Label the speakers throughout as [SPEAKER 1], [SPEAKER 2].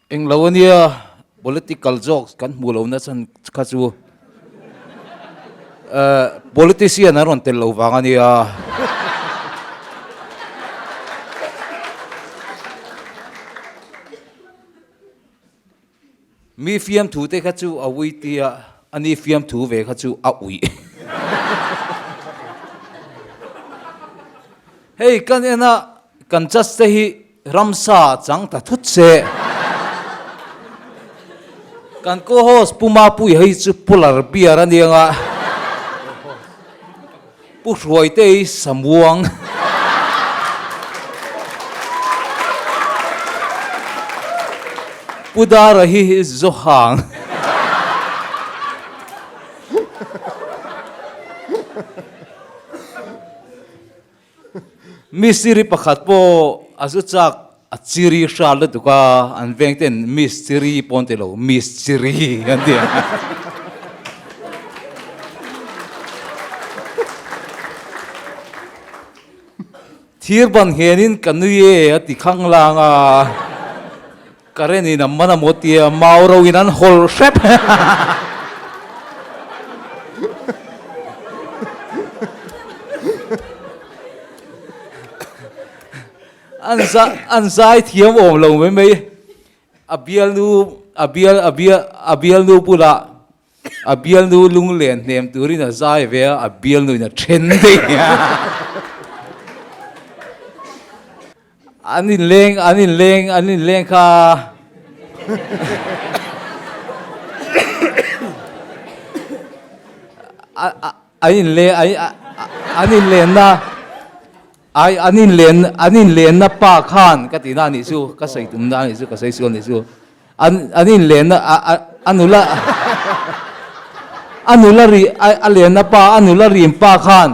[SPEAKER 1] Eng lawania political jokes kan mulo na san kachu politician aron tel lo wangania mi fiam thu te kachu awi tia ani fiam thu ve kachu awi hey kan ena kan just hi ramsa chang ta thut se kan ko host puma pui hei chu pular biar anianga pu roi te samuang pudara hi zohang misiri pakhat po azuchak achiri shal tuka an vengten mystery pontelo mystery andia thirban henin kanuye ati khanglanga kareni namana motia mauro inan hol shep anzai thiam om lo me abial nu pula abial nu lung len nem turina zai ve abial nu na thren de anin leng kha anin len na ai anin len na pa khan ka ti na ni su ka sai tum na ni su ka sai su ni su anin len na anula ri alen na pa anula ri pa khan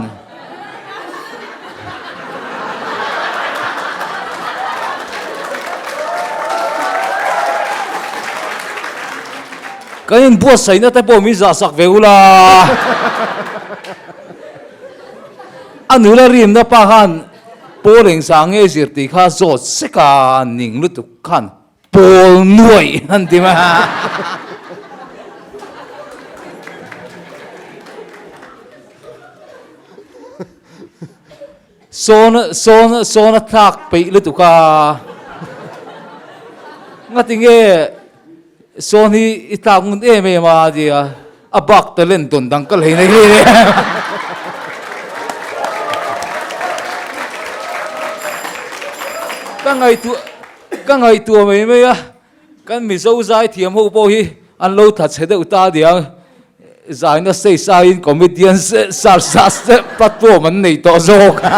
[SPEAKER 1] kain bo sai na ta po mi za sak veula anula ri na pa khan poleng sang e sirti kha zo seka ning lu tu khan pol nuai anti ma sona thak pe lu tu ka ngatinge soni itangun e me ma dia abak talen don dang kal hei nei ka ngai tu me ya kan mi zo zai thiam ho po hi an lo that che de uta dia zai na sei sai comedian sa pat po man nei to zo ka